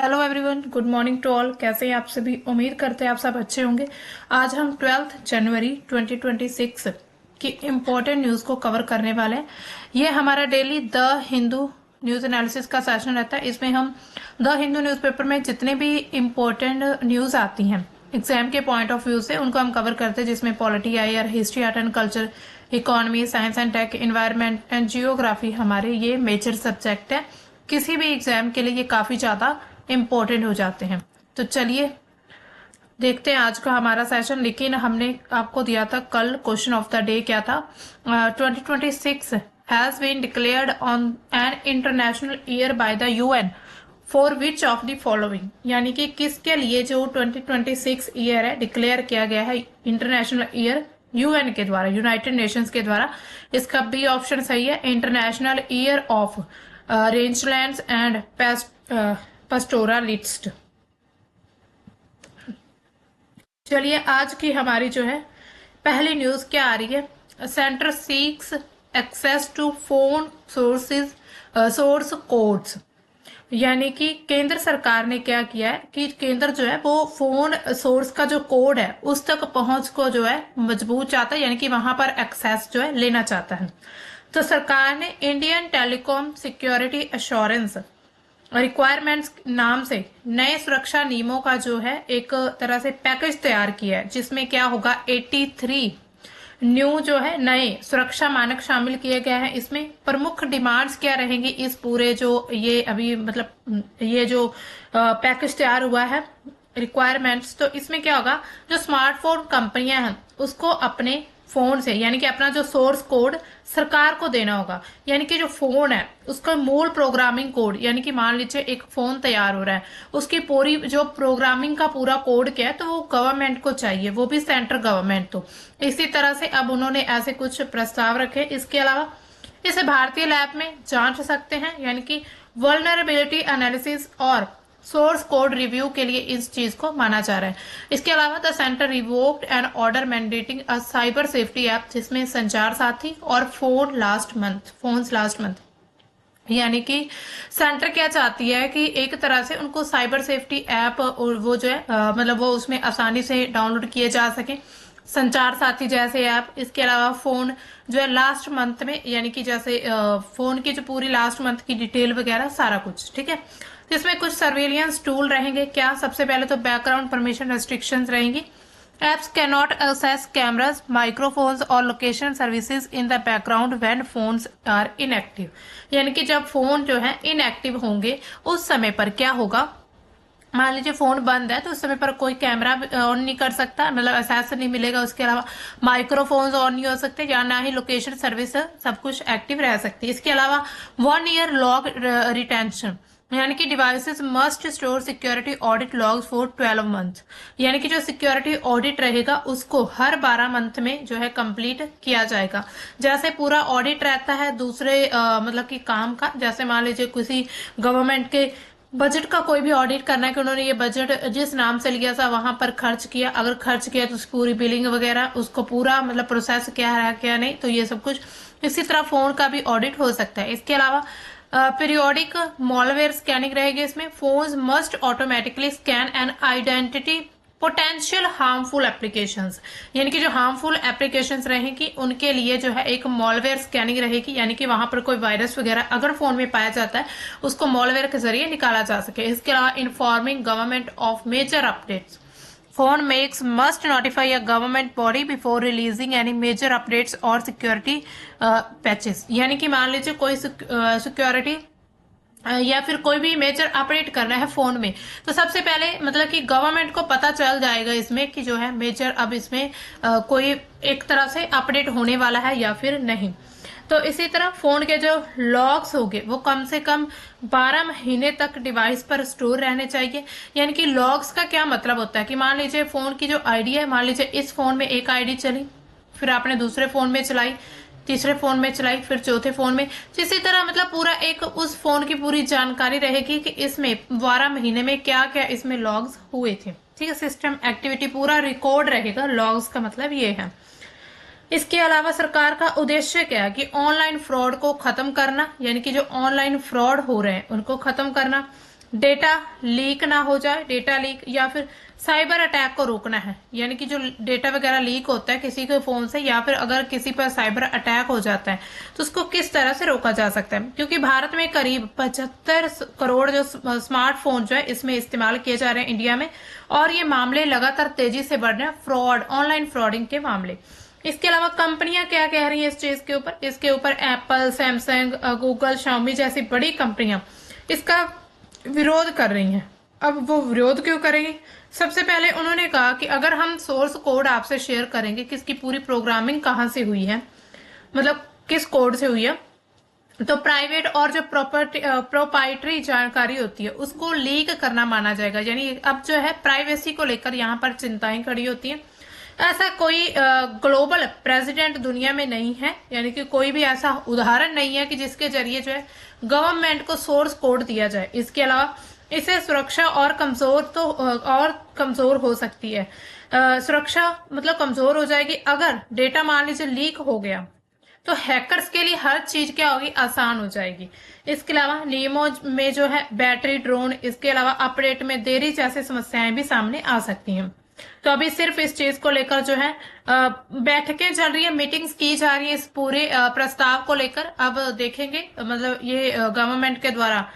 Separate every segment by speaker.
Speaker 1: Hello everyone, good morning to all. कैसे हैं आप सभी? उम्मीद करते हैं आप सब अच्छे होंगे। आज हम 12 जनवरी 2026 की इम्पोर्टेंट न्यूज़ को कवर करने वाले हैं। ये हमारा daily the Hindu news analysis का सेशन रहता है। इसमें हम द हिंदू न्यूज़पेपर में जितने भी इम्पोर्टेंट न्यूज़ आती हैं एग्जाम के पॉइंट ऑफ व्यू से, उनको हम कवर करते हैं, जिसमें polity I R, history, art and culture, economy, science and tech, environment and geography हमारे ये मेजर सब्जेक्ट है। किसी भी एग्जाम के लिए ये काफ़ी ज़्यादा इम्पोर्टेंट हो जाते हैं। तो चलिए देखते हैं आज का हमारा सेशन। लेकिन हमने आपको दिया था कल, क्वेश्चन ऑफ द डे क्या था? 2026 has been declared on an international year by the UN for which of the following, यानी कि किसके लिए जो 2026 ईयर है डिक्लेयर किया गया है इंटरनेशनल ईयर यूएन के द्वारा, यूनाइटेड नेशंस के द्वारा। इसका बी ऑप्शन सही है, international year of रेंजलैंड्स and pastoralists। चलिए आज की हमारी जो है पहली न्यूज क्या आ रही है? Centre seeks access to phone source codes, यानी कि केंद्र सरकार ने क्या किया है कि केंद्र जो है वो फोन सोर्स का जो कोड है उस तक पहुंच को जो है मजबूत चाहता है, यानी कि वहां पर एक्सेस जो है लेना चाहता है। तो सरकार ने Indian telecom security assurance requirements नाम से नए सुरक्षा नियमों का जो है एक तरह से पैकेज तैयार किया है, जिसमें क्या होगा 83 न्यू जो है नए सुरक्षा मानक शामिल किए गए हैं। इसमें प्रमुख डिमांड्स क्या रहेंगी इस पूरे जो ये अभी मतलब ये जो पैकेज तैयार हुआ है रिक्वायरमेंट्स, तो इसमें क्या होगा, जो स्मार्टफोन कंपनियां हैं उसको अपने फोन से, यानी कि अपना जो सोर्स कोड सरकार को देना होगा। यानी कि जो फोन है उसका मूल प्रोग्रामिंग कोड, यानी कि मान लीजिए एक फोन तैयार हो रहा है, उसकी पूरी जो प्रोग्रामिंग का पूरा कोड क्या है, तो वो गवर्नमेंट को चाहिए, वो भी सेंट्रल गवर्नमेंट। तो इसी तरह से अब उन्होंने ऐसे कुछ प्रस्ताव रखे। इसके अलावा इसे भारतीय लैब में जांच सकते हैं, यानी कि वल्नरेबिलिटी एनालिसिस और सोर्स कोड रिव्यू के लिए इस चीज को माना जा रहा है। इसके अलावा the centre revoked an order mandating a cyber safety app, जिसमें संचार साथी और फोन लास्ट मंथ, यानी कि सेंटर क्या चाहती है कि एक तरह से उनको साइबर सेफ्टी ऐप वो जो है मतलब वो उसमें आसानी से डाउनलोड किए जा सके, संचार साथी जैसे ऐप। इसके अलावा फोन जो है लास्ट मंथ में, यानी कि जैसे फोन की जो पूरी लास्ट मंथ की डिटेल वगैरह सारा कुछ, ठीक है। इसमें कुछ सर्वेलियंस टूल रहेंगे। क्या? सबसे पहले तो बैकग्राउंड परमिशन रेस्ट्रिक्शंस रहेंगी। Apps can not access cameras, microphones और location services in the background when phones are inactive, यानी कि जब फोन जो है इनएक्टिव होंगे उस समय पर क्या होगा, मान लीजिए फोन बंद है तो उस समय पर कोई कैमरा ऑन नहीं कर सकता, मतलब एहसास नहीं मिलेगा। उसके अलावा माइक्रोफोन्स ऑन नहीं हो सकते, या ना ही लोकेशन सर्विस सब कुछ एक्टिव रह सकती है। इसके अलावा 1 ईयर लॉग रिटेंशन, यानी कि devices must store security audit logs for 12 month, यानी कि जो सिक्योरिटी ऑडिट रहेगा उसको हर 12 मंथ में जो है कंप्लीट किया जाएगा। जैसे पूरा ऑडिट रहता है दूसरे मतलब कि काम का, जैसे मान लीजिए किसी गवर्नमेंट के बजट का कोई भी ऑडिट करना है कि उन्होंने ये बजट जिस नाम से लिया था वहां पर खर्च किया, अगर खर्च किया तो उसकी पूरी बिलिंग वगैरह उसको पूरा मतलब प्रोसेस क्या है क्या नहीं, तो ये सब कुछ। इसी तरह फोन का भी ऑडिट हो सकता है। इसके अलावा पीरियोडिक मॉलवेयर स्कैनिंग रहेगी। इसमें phones must automatically scan and identity potential harmful applications, यानी कि जो हार्मफुल एप्लीकेशंस रहेंगी उनके लिए जो है एक मॉलवेयर स्कैनिंग रहेगी, यानी कि वहां पर कोई वायरस वगैरह अगर फोन में पाया जाता है उसको मॉलवेयर के जरिए निकाला जा सके। इसके अलावा informing government of major updates, phone makers must notify a government body before releasing any major updates और सिक्योरिटी पैचेस, यानी कि मान लीजिए कोई सिक्योरिटी या फिर कोई भी मेजर अपडेट करना है फोन में, तो सबसे पहले मतलब कि गवर्नमेंट को पता चल जाएगा इसमें कि जो है मेजर अब इसमें कोई एक तरह से अपडेट होने वाला है या फिर नहीं। तो इसी तरह फोन के जो लॉग्स होंगे वो कम से कम 12 महीने तक डिवाइस पर स्टोर रहने चाहिए। यानी कि लॉग्स का क्या मतलब होता है कि मान लीजिए फोन की जो आईडी है, मान लीजिए इस फोन में एक आईडी चली, फिर आपने दूसरे फोन में चलाई, तीसरे फोन में चलाई, फिर चौथे फोन में, इसी तरह मतलब पूरा एक उस फोन की पूरी जानकारी रहेगी कि इसमें 12 महीने में क्या क्या इसमें लॉग्स हुए थे, ठीक है। सिस्टम एक्टिविटी पूरा रिकॉर्ड रहेगा, लॉग्स का मतलब ये है। इसके अलावा सरकार का उद्देश्य क्या है कि ऑनलाइन फ्रॉड को खत्म करना, यानी कि जो ऑनलाइन फ्रॉड हो रहे हैं उनको खत्म करना। डेटा लीक ना हो जाए, डेटा लीक या फिर साइबर अटैक को रोकना है, यानी कि जो डेटा वगैरह लीक होता है किसी के फोन से या फिर अगर किसी पर साइबर अटैक हो जाता है तो उसको किस तरह से रोका जा सकता है, क्योंकि भारत में करीब 75 करोड़ जो स्मार्टफोन जो है इसमें इस्तेमाल किए जा रहे हैं इंडिया में, और ये मामले लगातार तेजी से बढ़ रहे हैं, फ्रॉड, ऑनलाइन फ्रॉडिंग के मामले। इसके अलावा कंपनियां क्या कह रही हैं इस चीज के ऊपर, इसके ऊपर एप्पल, सैमसंग, गूगल, शाओमी जैसी बड़ी कंपनियां इसका विरोध कर रही हैं। अब वो विरोध क्यों करेंगी? सबसे पहले उन्होंने कहा कि अगर हम सोर्स कोड आपसे शेयर करेंगे कि इसकी पूरी प्रोग्रामिंग कहाँ से हुई है, मतलब किस कोड से हुई है, तो प्राइवेट और जो प्रॉपर्टी प्रोपाइटरी जानकारी होती है उसको लीक करना माना जाएगा। यानी अब जो है प्राइवेसी को लेकर यहाँ पर चिंताएं खड़ी होती हैं। ऐसा कोई ग्लोबल प्रेसिडेंट दुनिया में नहीं है, यानी कि कोई भी ऐसा उदाहरण नहीं है कि जिसके जरिए जो है गवर्नमेंट को सोर्स कोड दिया जाए। इसके अलावा इसे सुरक्षा और कमजोर तो और कमजोर हो सकती है। सुरक्षा मतलब कमजोर हो जाएगी अगर डेटा मान लीजिए लीक हो गया, तो हैकर्स के लिए हर चीज क्या होगी, आसान हो जाएगी। इसके अलावा नियमों में जो है बैटरी ड्रोन, इसके अलावा अपडेट में देरी जैसी समस्याएं भी सामने आ सकती हैं। तो अभी सिर्फ इस चीज को लेकर जो है बैठकें चल रही है, मीटिंग्स की जा रही है इस पूरे प्रस्ताव को लेकर। अब देखेंगे मतलब ये गवर्नमेंट के द्वारा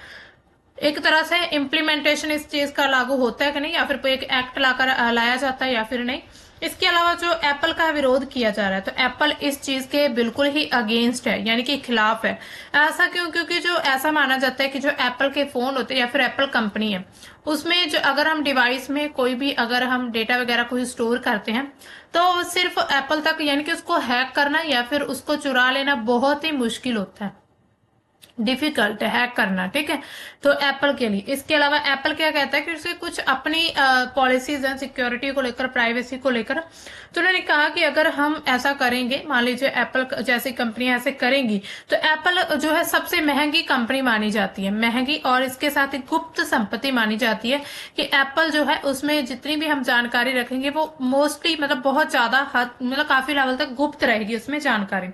Speaker 1: एक तरह से इम्प्लीमेंटेशन इस चीज का लागू होता है कि नहीं, या फिर कोई एक एक्ट लाकर लाया जाता है या फिर नहीं। इसके अलावा जो एप्पल का विरोध किया जा रहा है, तो एप्पल इस चीज के बिल्कुल ही अगेंस्ट है, यानी कि खिलाफ है। ऐसा क्यों? क्योंकि जो ऐसा माना जाता है कि जो एप्पल के फोन होते हैं या फिर एप्पल कंपनी है उसमें जो अगर हम डिवाइस में कोई भी अगर हम डेटा वगैरह कोई स्टोर करते हैं तो सिर्फ एप्पल तक, यानी कि उसको हैक करना या फिर उसको चुरा लेना बहुत ही मुश्किल होता है, डिफिकल्ट है हैक करना, ठीक है। तो एप्पल के लिए, इसके अलावा एप्पल क्या कहता है कि उसके कुछ अपनी पॉलिसीज हैं सिक्योरिटी को लेकर, प्राइवेसी को लेकर। तो उन्होंने कहा कि अगर हम ऐसा करेंगे, मान लीजिए एप्पल जैसी कंपनियां ऐसे करेंगी, तो एप्पल जो है सबसे महंगी कंपनी मानी जाती है, महंगी, और इसके साथ ही गुप्त संपत्ति मानी जाती है कि एप्पल जो है उसमें जितनी भी हम जानकारी रखेंगे वो मोस्टली मतलब बहुत ज्यादा हद मतलब काफी लेवल तक गुप्त रहेगी उसमें जानकारी।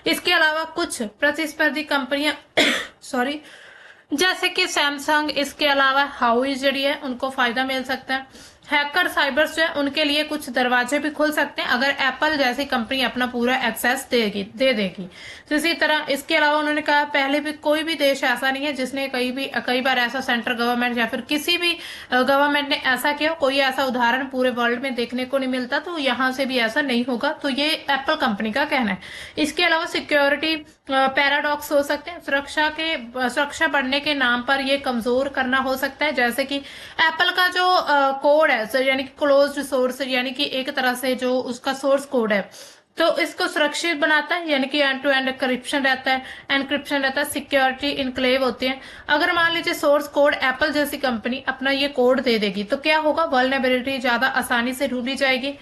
Speaker 1: इसके अलावा कुछ प्रतिस्पर्धी कंपनियां सॉरी जैसे कि सैमसंग, इसके अलावा हाउई जरिए उनको फायदा मिल सकता है। हैकर साइबर्स जो है उनके लिए कुछ दरवाजे भी खुल सकते हैं अगर एप्पल जैसी कंपनी अपना पूरा एक्सेस दे देगी। तो इसी तरह इसके अलावा उन्होंने कहा पहले भी कोई भी देश ऐसा नहीं है जिसने कई बार ऐसा सेंट्रल गवर्नमेंट या फिर किसी भी गवर्नमेंट ने ऐसा किया, कोई ऐसा उदाहरण पूरे वर्ल्ड में देखने को नहीं मिलता, तो यहाँ से भी ऐसा नहीं होगा। तो ये एप्पल कंपनी का कहना है। इसके अलावा सिक्योरिटी पैराडॉक्स हो सकते हैं, सुरक्षा बढ़ने के नाम पर ये कमजोर करना हो सकता है, जैसे कि एप्पल का जो कोड है सर, यानी कि क्लोज्ड सोर्स, यानी कि एक तरह से जो उसका सोर्स कोड है तो इसको सुरक्षित बनाता है, यानी कि एंड टू एंड एनक्रिप्शन रहता है, सिक्योरिटी इनक्लेव होती है। अगर मान लीजिए सोर्स कोड एप्पल जैसी कंपनी अपना ये कोड दे देगी तो क्या होगा, वल्नरेबिलिटी ज्यादा आसानी से ढूंढी जाएगी,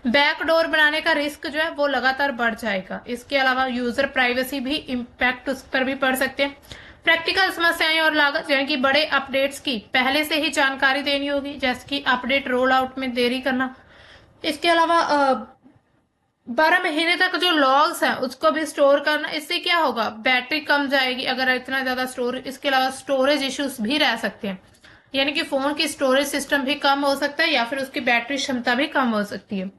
Speaker 1: बैकडोर बनाने का रिस्क जो है वो लगातार बढ़ जाएगा। इसके अलावा यूजर प्राइवेसी भी इम्पैक्ट उस पर भी पड़ सकते हैं। प्रैक्टिकल समस्याएं और लागत, यानी कि बड़े अपडेट्स की पहले से ही जानकारी देनी होगी, जैसे कि अपडेट रोल आउट में देरी करना। इसके अलावा 12 महीने तक जो लॉग्स है उसको भी स्टोर करना, इससे क्या होगा, बैटरी कम जाएगी अगर इतना ज्यादा स्टोर। इसके अलावा स्टोरेज इश्यूज भी रह सकते हैं, यानी कि फोन की स्टोरेज सिस्टम भी कम हो सकता है या फिर उसकी बैटरी क्षमता भी कम हो सकती है।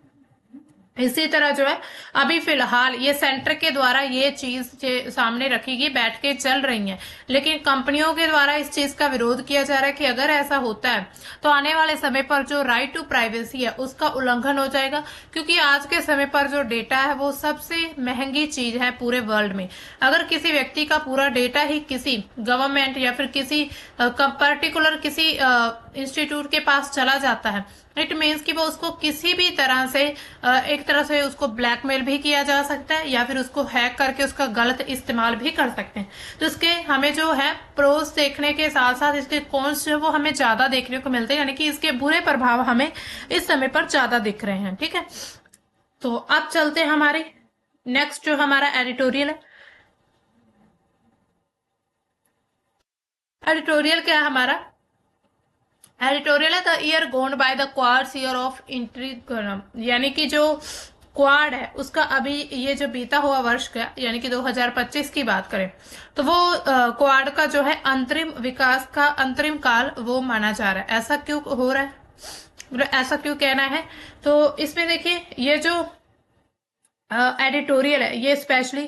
Speaker 1: इसी तरह जो है अभी फिलहाल ये सेंटर के द्वारा ये चीज सामने रखी गई, बैठ के चल रही है, लेकिन कंपनियों के द्वारा इस चीज का विरोध किया जा रहा है कि अगर ऐसा होता है तो आने वाले समय पर जो राइट टू प्राइवेसी है उसका उल्लंघन हो जाएगा, क्योंकि आज के समय पर जो डेटा है वो सबसे महंगी चीज है पूरे वर्ल्ड में। अगर किसी व्यक्ति का पूरा डेटा ही किसी गवर्नमेंट या फिर किसी पर्टिकुलर किसी इंस्टीट्यूट के पास चला जाता है, इट मीन्स कि वो उसको किसी भी तरह से एक तरह से उसको ब्लैकमेल भी किया जा सकता है या फिर उसको हैक करके उसका गलत इस्तेमाल भी कर सकते हैं। तो इसके हमें जो है प्रोस देखने के साथ साथ इसके कॉन्स जो वो हमें ज्यादा देखने को मिलते हैं, यानी कि इसके बुरे प्रभाव हमें इस समय पर ज्यादा दिख रहे हैं, ठीक है। तो अब चलते हैं हमारे नेक्स्ट जो हमारा एडिटोरियल है। एडिटोरियल क्या है हमारा, एडिटोरियल है the year gone by the quarts year of intrigue, यानी कि जो क्वाड है उसका अभी ये जो बीता हुआ वर्ष का यानी कि 2025 की बात करें तो वो क्वाड का जो है अंतरिम विकास का अंतरिम काल वो माना जा रहा है। ऐसा क्यों हो रहा है, मतलब ऐसा क्यों कहना है? तो इसमें देखिए ये जो एडिटोरियल है ये स्पेशली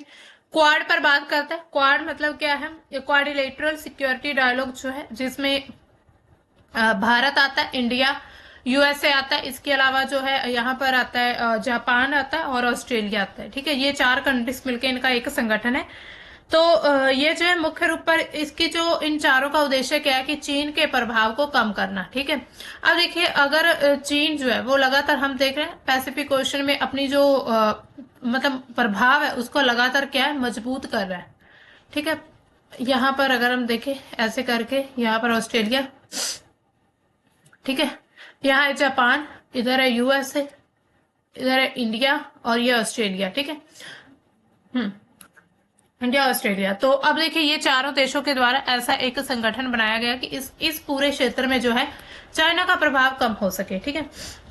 Speaker 1: क्वाड पर बात करता है। क्वाड मतलब क्या है? ये क्वाड्रिलेटरल सिक्योरिटी डायलॉग जो है जिसमें भारत आता है, इंडिया, यूएसए आता है, इसके अलावा जो है यहाँ पर आता है जापान आता है और ऑस्ट्रेलिया आता है। ठीक है, ये 4 कंट्रीज मिलकर इनका एक संगठन है। तो ये जो है मुख्य रूप पर इसकी जो इन चारों का उद्देश्य क्या है कि चीन के प्रभाव को कम करना। ठीक है, अब देखिए अगर चीन जो है वो लगातार हम देख रहे हैं पैसिफिक ओशन में अपनी जो मतलब प्रभाव है उसको लगातार क्या है मजबूत कर रहा है। ठीक है, यहाँ पर अगर हम देखें ऐसे करके, यहाँ पर ऑस्ट्रेलिया, ठीक है, यहाँ है जापान, इधर है यूएसए, इधर है इंडिया और ये ऑस्ट्रेलिया। ठीक है, इंडिया ऑस्ट्रेलिया। तो अब देखिए ये चारों देशों के द्वारा ऐसा एक संगठन बनाया गया कि इस पूरे क्षेत्र में जो है चाइना का प्रभाव कम हो सके। ठीक है,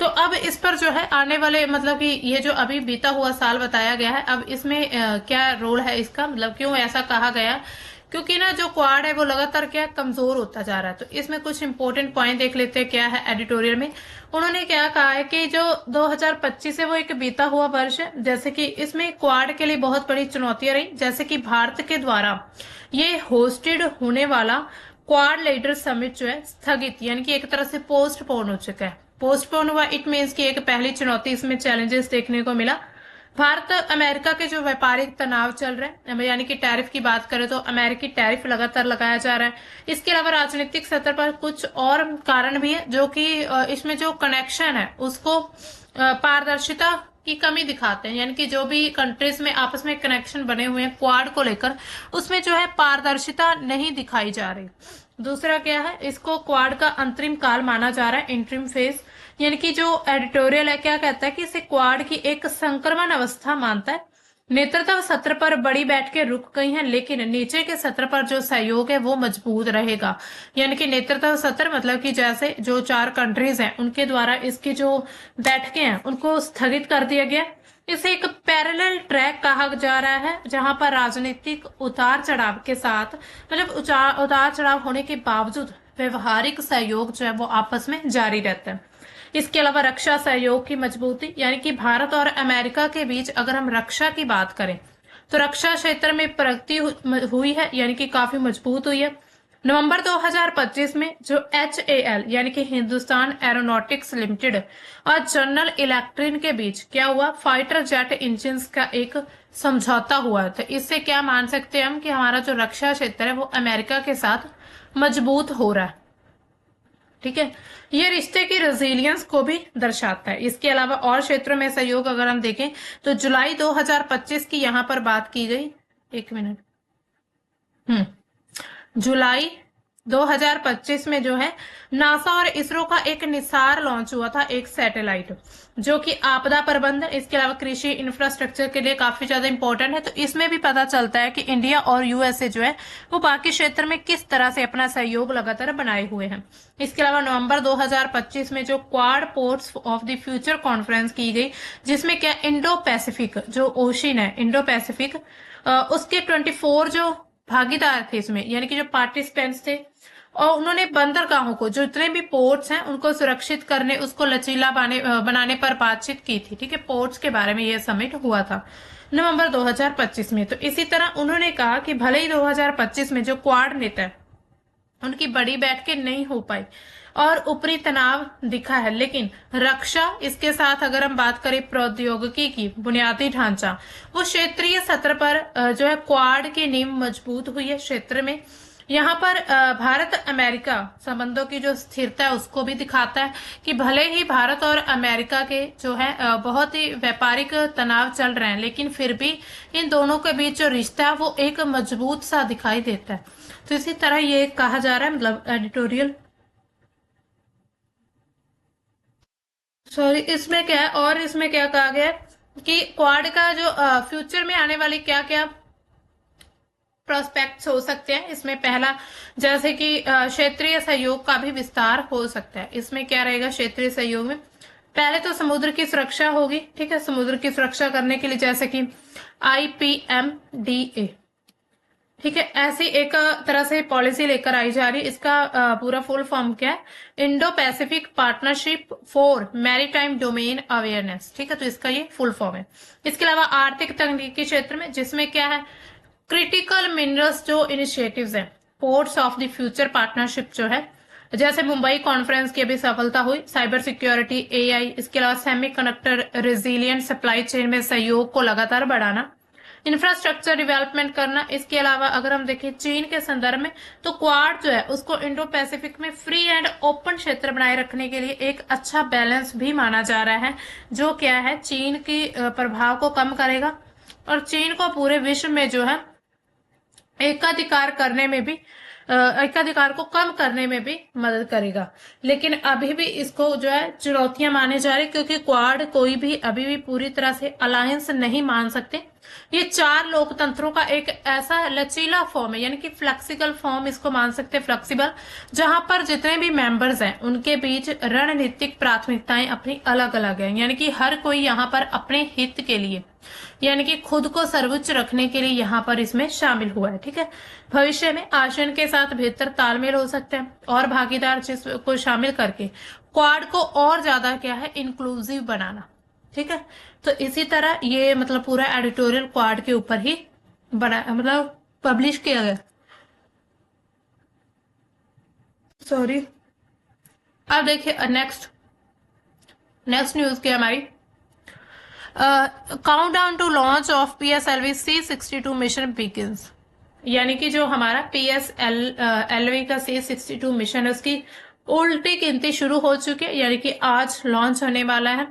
Speaker 1: तो अब इस पर जो है आने वाले मतलब कि ये जो अभी बीता हुआ साल बताया गया है, अब इसमें क्या रोल है इसका, मतलब क्यों ऐसा कहा गया? क्योंकि ना जो क्वाड है वो लगातार क्या कमजोर होता जा रहा है। तो इसमें कुछ इंपॉर्टेंट पॉइंट देख लेते हैं क्या है एडिटोरियल में। उन्होंने क्या कहा है कि जो 2025 है वो एक बीता हुआ वर्ष है, जैसे कि इसमें क्वाड के लिए बहुत बड़ी चुनौतियां रही, जैसे कि भारत के द्वारा ये होस्टेड होने वाला क्वाड लीडर समिट जो है स्थगित यानी कि एक तरह से पोस्टपोन हो चुका है। पोस्टपोन हुआ इट मीन्स की एक पहली चुनौती इसमें चैलेंजेस देखने को मिला। भारत अमेरिका के जो व्यापारिक तनाव चल रहे हैं यानी कि टैरिफ की बात करें तो अमेरिकी टैरिफ लगातार लगाया जा रहा है। इसके अलावा राजनीतिक सतह पर कुछ और कारण भी है जो कि इसमें जो कनेक्शन है उसको पारदर्शिता की कमी दिखाते हैं, यानी कि जो भी कंट्रीज में आपस में कनेक्शन बने हुए हैं क्वाड को लेकर उसमें जो है पारदर्शिता नहीं दिखाई जा रही। दूसरा क्या है, इसको क्वाड का अंतरिम काल माना जा रहा है, इंटरिम फेज, यानी कि जो एडिटोरियल है क्या कहता है कि इसे क्वाड की एक संक्रमण अवस्था मानता है। नेतृत्व सत्र पर बड़ी बैठकें रुक गई हैं लेकिन नीचे के सत्र पर जो सहयोग है वो मजबूत रहेगा। यानी कि नेतृत्व सत्र मतलब कि जैसे जो 4 कंट्रीज हैं उनके द्वारा इसकी जो बैठकें हैं उनको स्थगित कर दिया गया। इसे एक पैरेलल ट्रैक कहा जा रहा है जहां पर राजनीतिक उतार चढ़ाव के साथ मतलब उतार चढ़ाव होने के बावजूद व्यवहारिक सहयोग जो है वो आपस में जारी रहता है। इसके अलावा रक्षा सहयोग की मजबूती, यानी कि भारत और अमेरिका के बीच अगर हम रक्षा की बात करें तो रक्षा क्षेत्र में प्रगति हुई है, यानी कि काफी मजबूत हुई है। नवंबर 2025 में जो HAL यानी कि हिंदुस्तान एरोनॉटिक्स लिमिटेड और जनरल इलेक्ट्रिक के बीच क्या हुआ, फाइटर जेट इंजन का एक समझौता हुआ। तो इससे क्या मान सकते हैं हम कि हमारा जो रक्षा क्षेत्र है वो अमेरिका के साथ मजबूत हो रहा है। ठीक है, ये रिश्ते की रेजिलियंस को भी दर्शाता है। इसके अलावा और क्षेत्रों में सहयोग अगर हम देखें तो जुलाई 2025 की यहाँ पर बात की गई, एक मिनट, जुलाई 2025 में जो है नासा और इसरो का एक निसार लॉन्च हुआ था, एक सैटेलाइट जो कि आपदा प्रबंधन इसके अलावा कृषि इंफ्रास्ट्रक्चर के लिए काफी ज्यादा इंपॉर्टेंट है। तो इसमें भी पता चलता है कि इंडिया और यूएसए जो है वो बाकी क्षेत्र में किस तरह से अपना सहयोग लगातार बनाए हुए हैं। इसके अलावा नवंबर 2025 में जो quad ports of the future conference की गई जिसमें क्या इंडो पैसिफिक जो ओशियन है इंडो पैसिफिक उसके 24 जो भागीदार थे इसमें, यानी कि जो पार्टिसिपेंट्स थे, और उन्होंने बंदरगाहों को जो जितने भी पोर्ट्स हैं उनको सुरक्षित करने उसको लचीला बनाने पर बातचीत की थी। ठीक है, पोर्ट्स के बारे में यह समिट हुआ था नवंबर 2025 में। तो इसी तरह उन्होंने कहा कि भले ही 2025 में जो क्वाड नेता है उनकी बड़ी बैठकें नहीं हो पाई और ऊपरी तनाव दिखा है, लेकिन रक्षा इसके साथ अगर हम बात करें प्रौद्योगिकी की बुनियादी ढांचा वो क्षेत्रीय सत्र पर जो है क्वाड की नींव मजबूत हुई है क्षेत्र में। यहाँ पर भारत अमेरिका संबंधों की जो स्थिरता है उसको भी दिखाता है कि भले ही भारत और अमेरिका के जो है बहुत ही व्यापारिक तनाव चल रहे हैं लेकिन फिर भी इन दोनों के बीच जो रिश्ता है वो एक मजबूत सा दिखाई देता है। तो इसी तरह ये कहा जा रहा है, मतलब एडिटोरियल, सॉरी इसमें क्या है और इसमें क्या कहा गया है कि क्वाड का जो फ्यूचर में आने वाली क्या क्या प्रोस्पेक्ट्स हो सकते हैं। इसमें पहला जैसे कि क्षेत्रीय सहयोग का भी विस्तार हो सकता है। इसमें क्या रहेगा क्षेत्रीय सहयोग में पहले तो समुद्र की सुरक्षा होगी, ठीक है। समुद्र की सुरक्षा करने के लिए जैसे कि IPMDA, ठीक है, ऐसी एक तरह से पॉलिसी लेकर आई जा रही है। इसका पूरा फुल फॉर्म क्या है? Indo Pacific partnership for maritime domain awareness, ठीक है। तो इसका ये फुल फॉर्म है। इसके अलावा आर्थिक तकनीकी क्षेत्र में, जिसमें क्या है, क्रिटिकल मिनरल्स जो इनिशिएटिव्स हैं, ports of the future partnership जो है, जैसे मुंबई कॉन्फ्रेंस की अभी सफलता हुई, साइबर सिक्योरिटी, AI, इसके अलावा सेमीकंडक्टर रेजिलियंट सप्लाई चेन में सहयोग को लगातार बढ़ाना, इंफ्रास्ट्रक्चर डेवलपमेंट करना। इसके अलावा अगर हम देखें चीन के संदर्भ में, तो क्वाड जो है उसको इंडो पैसिफिक में फ्री एंड ओपन क्षेत्र बनाए रखने के लिए एक अच्छा बैलेंस भी माना जा रहा है, जो क्या है, चीन की प्रभाव को कम करेगा और चीन को पूरे विश्व में जो है एकाधिकार करने में भी एकाधिकार को कम करने में भी मदद करेगा। लेकिन अभी भी इसको जो है चुनौतियां माने जा रही, क्योंकि क्वाड कोई भी अभी भी पूरी तरह से अलायंस नहीं मान सकते। ये 4 लोकतंत्रों का एक ऐसा लचीला फॉर्म है, यानी कि फ्लेक्सिबल फॉर्म इसको मान सकते हैं, फ्लेक्सिबल, जहां पर जितने भी मेंबर्स हैं उनके बीच रणनीतिक प्राथमिकताएं अपनी अलग अलग हैं, यानी कि हर कोई यहाँ पर अपने हित के लिए, यानी कि खुद को सर्वोच्च रखने के लिए यहाँ पर इसमें शामिल हुआ है, ठीक है। भविष्य में आसियान के साथ बेहतर तालमेल हो सकते हैं और भागीदार को शामिल करके क्वाड को और ज्यादा क्या है, इंक्लूसिव बनाना, ठीक है। तो इसी तरह ये मतलब पूरा एडिटोरियल क्वाड के ऊपर ही बना, मतलब पब्लिश किया गया। सॉरी। अब देखिए नेक्स्ट न्यूज क्या हमारी, countdown to launch of PSLV C62 mission begins, यानी कि जो हमारा PSLV का C62 मिशन है उसकी उल्टी गिनती शुरू हो चुकी है, यानी कि आज लॉन्च होने वाला है।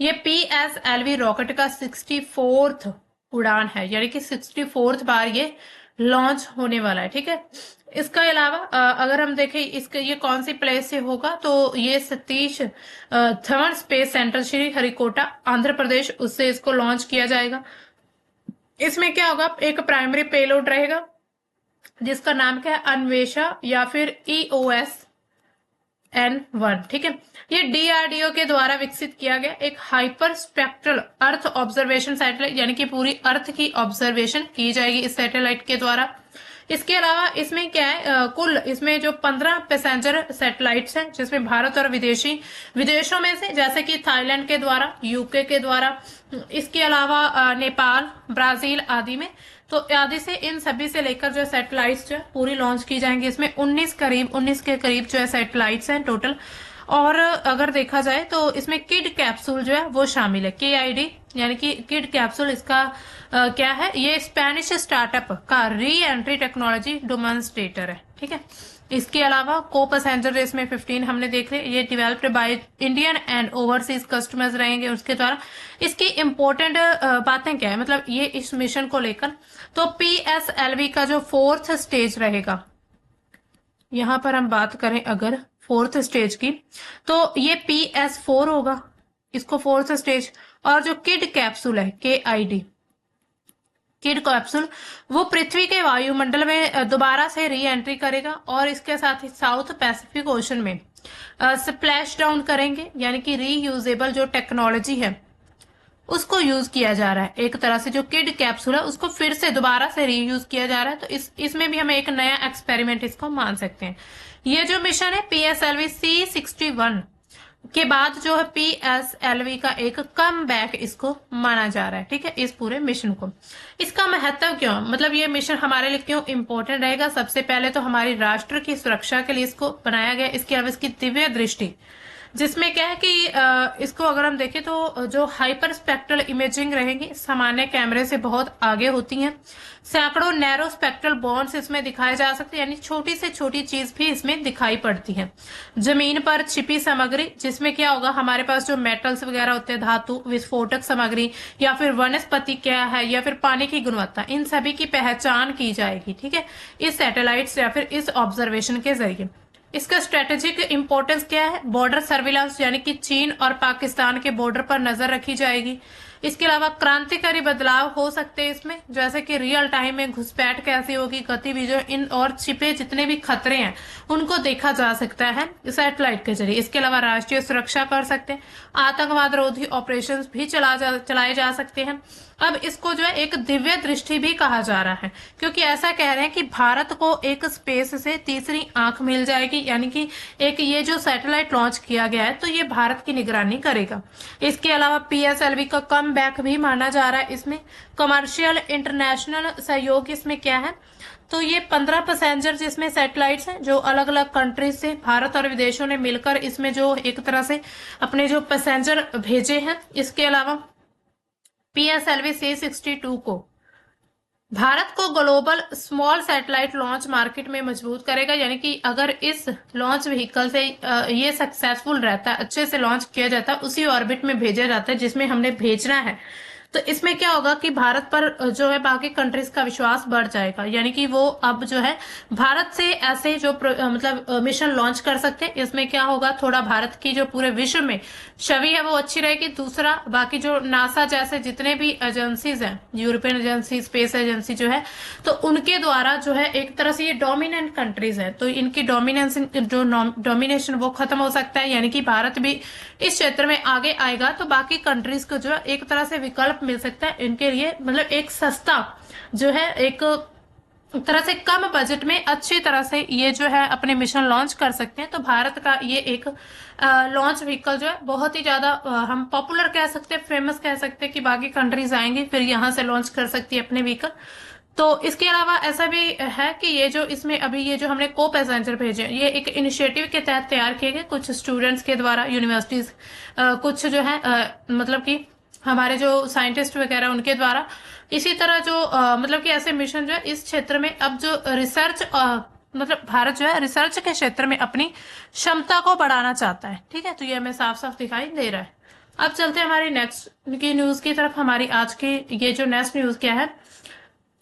Speaker 1: ये PSLV रॉकेट का 64th उड़ान है, यानी कि 64th बार ये लॉन्च होने वाला है, ठीक है। इसके अलावा अगर हम देखें इसके ये कौन सी प्लेस से होगा, तो ये सतीश धवन स्पेस सेंटर श्री हरिकोटा आंध्र प्रदेश, उससे इसको लॉन्च किया जाएगा। इसमें क्या होगा, एक प्राइमरी पेलोड रहेगा जिसका नाम क्या है, अन्वेषा या फिर EOS-N1, ठीक है। ये DRDO के द्वारा विकसित किया गया एक hyper spectral earth observation satellite, यानी कि पूरी अर्थ की ऑब्जर्वेशन की जाएगी इस सैटेलाइट के द्वारा। इसके अलावा इसमें क्या है, कुल इसमें जो 15 पैसेंजर सैटेलाइट्स हैं, जिसमें भारत और विदेशों में से, जैसे कि थाईलैंड के द्वारा, UK के द्वारा, इसके अलावा नेपाल, ब्राजील आदि में, तो आदि से इन सभी से लेकर जो सैटेलाइट्स जो है पूरी लॉन्च की जाएंगी। इसमें 19 के करीब जो है सैटेलाइट्स हैं टोटल। और अगर देखा जाए तो इसमें किड कैप्सूल जो है वो शामिल है, KID, यानी कि किड कैप्सूल। इसका क्या है, ये स्पेनिश स्टार्टअप का री एंट्री टेक्नोलॉजी डेमोन्स्ट्रेटर है, ठीक है। इसके अलावा को पैसेंजर इसमें 15 हमने देख लिया, ये developed by Indian and overseas customers रहेंगे उसके द्वारा। इसकी इंपॉर्टेंट बातें क्या है, मतलब ये इस मिशन को लेकर, तो PSLV का जो 4th स्टेज रहेगा, यहां पर हम बात करें अगर 4th स्टेज की, तो ये PS4 होगा, इसको 4th स्टेज। और जो किड कैप्सूल है, KID, किड कैप्सूल, वो पृथ्वी के वायुमंडल में दोबारा से री एंट्री करेगा और इसके साथ ही साउथ पैसिफिक ओशन में स्प्लैश डाउन करेंगे, यानी कि रीयूजेबल जो टेक्नोलॉजी है उसको यूज किया जा रहा है। एक तरह से जो किड कैप्सूल है उसको फिर से दोबारा से रीयूज किया जा रहा है, तो इसमें भी हम एक नया एक्सपेरिमेंट इसको मान सकते हैं। ये जो मिशन है PSLV C61 के बाद जो है PSLV का एक कम बैक इसको माना जा रहा है, ठीक है, इस पूरे मिशन को। इसका महत्व क्यों, मतलब ये मिशन हमारे लिए क्यों इंपॉर्टेंट रहेगा? सबसे पहले तो हमारी राष्ट्र की सुरक्षा के लिए इसको बनाया गया। इसके अलावा इसकी दिव्य दृष्टि, जिसमें क्या है कि इसको अगर हम देखें तो जो हाइपर स्पेक्ट्रल इमेजिंग रहेगी सामान्य कैमरे से बहुत आगे होती हैं। सैकड़ों नैरो स्पेक्ट्रल बॉन्ड्स इसमें दिखाए जा सकते हैं, यानी छोटी से छोटी चीज भी इसमें दिखाई पड़ती है। जमीन पर छिपी सामग्री, जिसमें क्या होगा, हमारे पास जो मेटल्स वगैरह होते हैं, धातु, विस्फोटक सामग्री, या फिर वनस्पति क्या है, या फिर पानी की गुणवत्ता, इन सभी की पहचान की जाएगी, ठीक है, इस सैटेलाइट या फिर इस ऑब्जर्वेशन के जरिए। इसका स्ट्रेटेजिक इंपॉर्टेंस क्या है? बॉर्डर सर्विलांस, यानी कि चीन और पाकिस्तान के बॉर्डर पर नजर रखी जाएगी। इसके अलावा क्रांतिकारी बदलाव हो सकते हैं इसमें, जैसे कि रियल टाइम में घुसपैठ कैसी होगी, गतिविधियों इन और छिपे जितने भी खतरे हैं उनको देखा जा सकता है सैटेलाइट के जरिए। इसके अलावा राष्ट्रीय सुरक्षा कर सकते हैं, आतंकवाद रोधी ऑपरेशंस भी चलाए जा सकते हैं। अब इसको जो है एक दिव्य दृष्टि भी कहा जा रहा है, क्योंकि ऐसा कह रहे हैं कि भारत को एक स्पेस से तीसरी आंख मिल जाएगी, यानी कि एक ये जो सैटेलाइट लॉन्च किया गया है तो ये भारत की निगरानी करेगा। इसके अलावा पीएसएलवी का कम बैक भी माना जा रहा है। इसमें कमर्शियल इंटरनेशनल सहयोग इसमें क्या है, तो ये 15 पैसेंजर जिसमें सैटेलाइट्स हैं जो अलग अलग कंट्रीज से भारत और विदेशों ने मिलकर इसमें जो एक तरह से अपने जो पैसेंजर भेजे हैं। इसके अलावा पीएसएलवी C62 को भारत को global small satellite launch market में मजबूत करेगा, यानी कि अगर इस लॉन्च व्हीकल से ये सक्सेसफुल रहता है, अच्छे से लॉन्च किया जाता है, उसी ऑर्बिट में भेजा जाता है जिसमें हमने भेजना है, तो इसमें क्या होगा कि भारत पर जो है बाकी कंट्रीज का विश्वास बढ़ जाएगा, यानी कि वो अब जो है भारत से ऐसे जो मतलब मिशन लॉन्च कर सकते हैं। इसमें क्या होगा, थोड़ा भारत की जो पूरे विश्व में छवि है वो अच्छी रहेगी। दूसरा, बाकी जो नासा जैसे जितने भी एजेंसीज हैं, यूरोपियन एजेंसी, स्पेस एजेंसी जो है, तो उनके द्वारा जो है एक तरह से ये डोमिनेंट कंट्रीज है, तो इनकी डोमिनेशन वो खत्म हो सकता है, यानी कि भारत भी इस क्षेत्र में आगे आएगा तो बाकी कंट्रीज को जो है एक तरह से विकल्प मिल सकता है इनके लिए, मतलब एक सस्ता जो है एक तरह से कम बजट में अच्छी तरह से ये जो है अपने मिशन लॉन्च कर सकते हैं। तो भारत का ये एक लॉन्च व्हीकल जो है बहुत ही ज्यादा हम पॉपुलर कह सकते हैं, फेमस कह सकते हैं कि बाकी कंट्रीज आएंगी फिर यहाँ से लॉन्च कर सकती है अपने व्हीकल। तो इसके अलावा ऐसा भी है कि ये जो इसमें अभी ये जो हमने को पैसेंजर भेजे, ये एक इनिशिएटिव के तहत तैयार किए गए कुछ स्टूडेंट्स के द्वारा, यूनिवर्सिटीज कुछ जो है मतलब कि हमारे जो साइंटिस्ट वगैरह उनके द्वारा। इसी तरह जो मतलब कि ऐसे मिशन जो है इस क्षेत्र में अब जो रिसर्च मतलब भारत जो है रिसर्च के क्षेत्र में अपनी क्षमता को बढ़ाना चाहता है। ठीक है, तो ये हमें साफ साफ दिखाई दे रहा है। अब चलते हैं हमारी नेक्स्ट की न्यूज की तरफ। हमारी आज की ये जो नेक्स्ट न्यूज क्या है,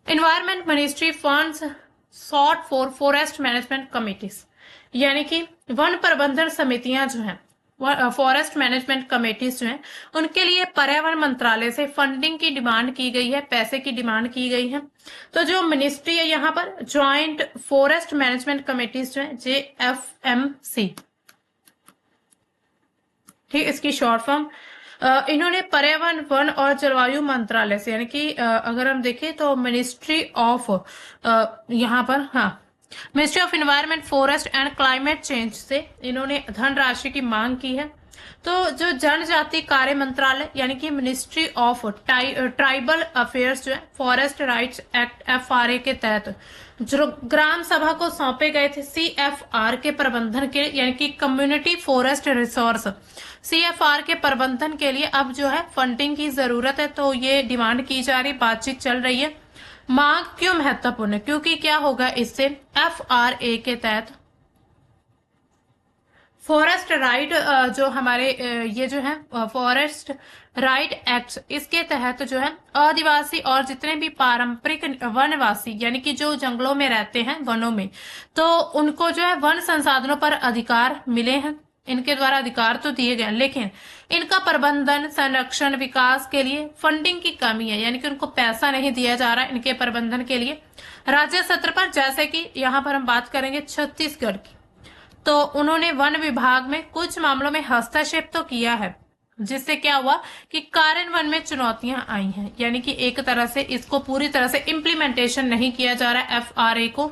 Speaker 1: environment ministry funds short for forest management committees, यानी कि वन प्रबंधन समितियां जो हैं, फॉरेस्ट मैनेजमेंट कमेटीज जो हैं, उनके लिए पर्यावरण मंत्रालय से फंडिंग की डिमांड की गई है, पैसे की डिमांड की गई है। तो जो मिनिस्ट्री है यहाँ पर ज्वाइंट फॉरेस्ट मैनेजमेंट कमेटीज जो है JFMC, ठीक, इसकी शॉर्ट फॉर्म, इन्होंने पर्यावरण वन और जलवायु मंत्रालय से, यानी कि अगर हम देखें तो मिनिस्ट्री ऑफ यहाँ पर, हाँ, ministry of environment forest and climate change से इन्होंने धनराशि की मांग की है। तो जो जनजाति कार्य मंत्रालय यानी कि मिनिस्ट्री ऑफ ट्राइबल अफेयर्स जो है फॉरेस्ट राइट्स एक्ट FRA के तहत जो ग्राम सभा को सौंपे गए थे CFR के प्रबंधन के, यानी कि कम्युनिटी फॉरेस्ट रिसोर्स CFR के प्रबंधन के लिए अब जो है फंडिंग की जरूरत है। तो ये डिमांड की जा रही, बातचीत चल रही है। मांग क्यों महत्वपूर्ण है, क्योंकि क्या होगा इससे FRA के तहत फॉरेस्ट राइट जो हमारे ये जो है फॉरेस्ट राइट एक्ट, इसके तहत जो है आदिवासी और जितने भी पारंपरिक वनवासी यानी कि जो जंगलों में रहते हैं वनों में, तो उनको जो है वन संसाधनों पर अधिकार मिले हैं। इनके द्वारा अधिकार तो दिए गए, लेकिन इनका प्रबंधन संरक्षण विकास के लिए फंडिंग की कमी है, यानी कि उनको पैसा नहीं दिया जा रहा है इनके प्रबंधन के लिए राज्य स्तर पर। जैसे कि यहाँ पर हम बात करेंगे छत्तीसगढ़ की, तो उन्होंने वन विभाग में कुछ मामलों में हस्तक्षेप तो किया है, जिससे क्या हुआ कि कार्यान्वयन में चुनौतियां आई हैं, यानी कि एक तरह से इसको पूरी तरह से इम्प्लीमेंटेशन नहीं किया जा रहा है FRA को।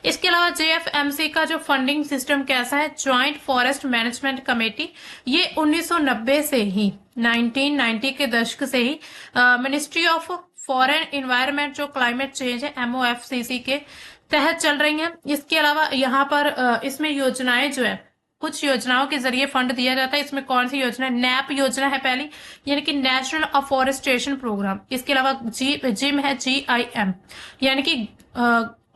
Speaker 1: इसके अलावा JFMC का जो फंडिंग सिस्टम कैसा है, ज्वाइंट फॉरेस्ट मैनेजमेंट कमेटी, ये 1990 से ही 1990 के दशक से ही मिनिस्ट्री ऑफ फॉरेन एनवायरनमेंट जो क्लाइमेट चेंज है MOFCC के तहत चल रही हैं। इसके अलावा यहाँ पर इसमें योजनाएं जो है, कुछ योजनाओं के जरिए फंड दिया जाता है। इसमें कौन सी योजना है, नैप योजना है पहली, यानी कि नेशनल अफॉरेस्टेशन प्रोग्राम। इसके अलावा जिम है GIM, यानी कि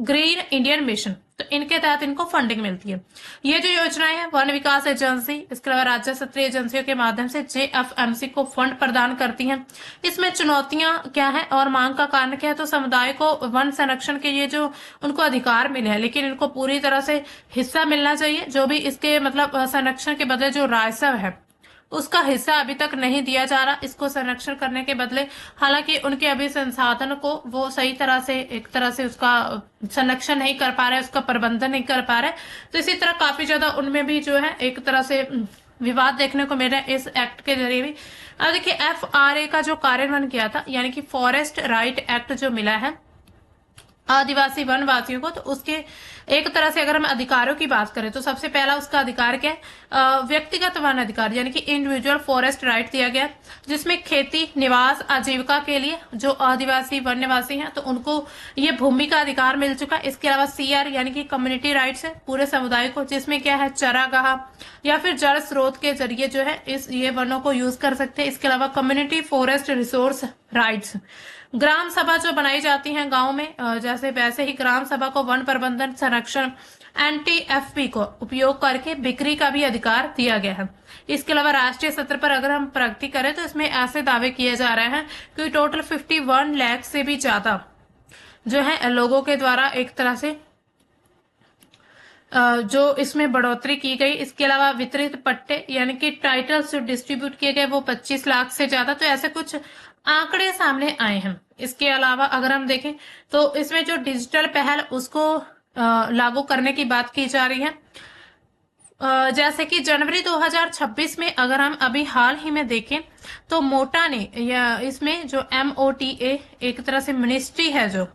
Speaker 1: ग्रीन इंडियन मिशन, तो इनके तहत इनको फंडिंग मिलती है। ये जो योजनाएं हैं वन विकास एजेंसी, इसके अलावा राज्य स्तरीय एजेंसियों के माध्यम से JFMC को फंड प्रदान करती हैं। इसमें चुनौतियां क्या है और मांग का कारण क्या है, तो समुदाय को वन संरक्षण के ये जो उनको अधिकार मिले हैं, लेकिन इनको पूरी तरह से हिस्सा मिलना चाहिए। जो भी इसके मतलब संरक्षण के बदले जो राजस्व है उसका हिस्सा अभी तक नहीं दिया जा रहा इसको संरक्षण करने के बदले। हालांकि उनके अभी संसाधन को वो सही तरह से, एक तरह से उसका संरक्षण नहीं कर पा रहे, उसका प्रबंधन नहीं कर पा रहे। तो इसी तरह काफी ज्यादा उनमें भी जो है एक तरह से विवाद देखने को मिल रहा है इस एक्ट के जरिए भी। अब देखिए FRA का जो कार्यान्वयन किया था, यानी कि फॉरेस्ट राइट एक्ट जो मिला है आदिवासी वनवासियों को, तो उसके एक तरह से अगर हम अधिकारों की बात करें तो सबसे पहला उसका अधिकार क्या है, व्यक्तिगत वन अधिकार, यानी कि इंडिविजुअल फॉरेस्ट राइट दिया गया, जिसमें खेती, निवास, आजीविका के लिए जो आदिवासी वन निवासी हैं तो उनको ये भूमि का अधिकार मिल चुका है। इसके अलावा CR यानी कि कम्युनिटी राइट्स है पूरे समुदाय को, जिसमें क्या है चरागाह या फिर जल स्रोत के जरिए जो है ये वनों को यूज कर सकते हैं। इसके अलावा कम्युनिटी फॉरेस्ट रिसोर्स राइट्स, ग्राम सभा जो बनाई जाती हैं गांव में, जैसे वैसे ही ग्राम सभा को वन प्रबंधन संरक्षण NTFP को उपयोग करके बिक्री का भी अधिकार दिया गया है। इसके अलावा राष्ट्रीय स्तर पर अगर हम प्रगति करें तो इसमें ऐसे दावे किए जा रहे हैं कि टोटल 51 लाख से भी ज्यादा जो है लोगों के द्वारा एक तरह से जो इसमें बढ़ोतरी की गई। इसके अलावा वितरित पट्टे यानी कि टाइटल्स जो डिस्ट्रीब्यूट किए गए वो 25 लाख से ज्यादा, तो ऐसे कुछ आंकड़े सामने आए हैं। इसके अलावा अगर हम देखें तो इसमें जो डिजिटल पहल उसको लागू करने की बात की जा रही है। जैसे कि जनवरी 2026 में अगर हम अभी हाल ही में देखें तो मोटा ने या इसमें जो MOTA एक तरह से मिनिस्ट्री है जो,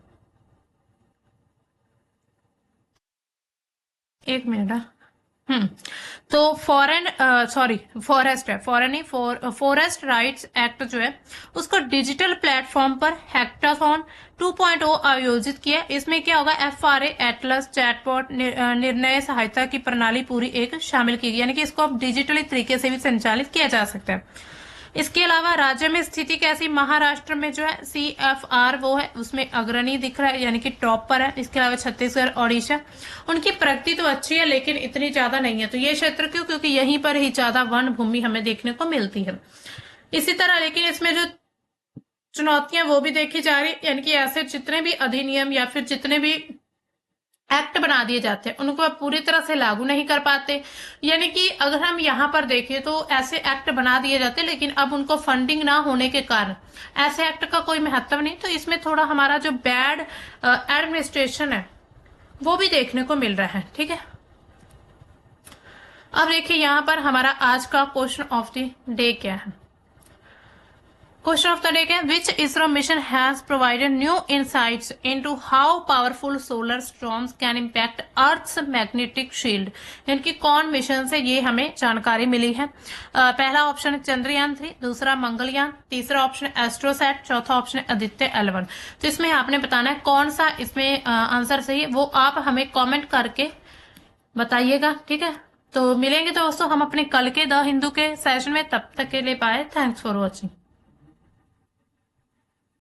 Speaker 1: एक मिनट, तो फॉरेस्ट राइट्स एक्ट जो है उसको डिजिटल प्लेटफॉर्म पर हैकाथॉन 2.0 आयोजित किया। इसमें क्या होगा, FRA एटलस चैटबॉट निर्णय सहायता की प्रणाली पूरी एक शामिल की गई, यानी कि इसको अब डिजिटली तरीके से भी संचालित किया जा सकता है। इसके अलावा राज्य में स्थिति कैसी, महाराष्ट्र में जो है CFR वो है उसमें अग्रणी दिख रहा है, यानी कि टॉप पर है। इसके अलावा छत्तीसगढ़, ओडिशा, उनकी प्रगति तो अच्छी है लेकिन इतनी ज्यादा नहीं है। तो ये क्षेत्र क्यों, क्योंकि यहीं पर ही ज्यादा वन भूमि हमें देखने को मिलती है। इसी तरह लेकिन इसमें जो चुनौतियां वो भी देखी जा रही, यानी कि ऐसे जितने भी अधिनियम या फिर जितने भी एक्ट बना दिए जाते हैं उनको अब पूरी तरह से लागू नहीं कर पाते। यानी कि अगर हम यहाँ पर देखें तो ऐसे एक्ट बना दिए जाते लेकिन अब उनको फंडिंग ना होने के कारण ऐसे एक्ट का कोई महत्व नहीं। तो इसमें थोड़ा हमारा जो बैड एडमिनिस्ट्रेशन है वो भी देखने को मिल रहा है। ठीक है, अब देखिए यहाँ पर हमारा आज का क्वेश्चन ऑफ द डे क्या है। Question of the day है, which ISRO mission has provided new insights into how powerful solar storms can impact Earth's magnetic shield? यानी कि कौन मिशन से ये हमें जानकारी मिली है। पहला ऑप्शन है चंद्रयान 3, दूसरा मंगलयान, तीसरा ऑप्शन है एस्ट्रोसैट, चौथा ऑप्शन है आदित्य L1। तो इसमें आपने बताना है कौन सा इसमें आंसर सही है, वो आप हमें कॉमेंट करके बताइएगा। ठीक है, तो मिलेंगे दोस्तों हम अपने कल के द हिंदू के सेशन में, तब तक के लिए बाय, थैंक्स फॉर वॉचिंग।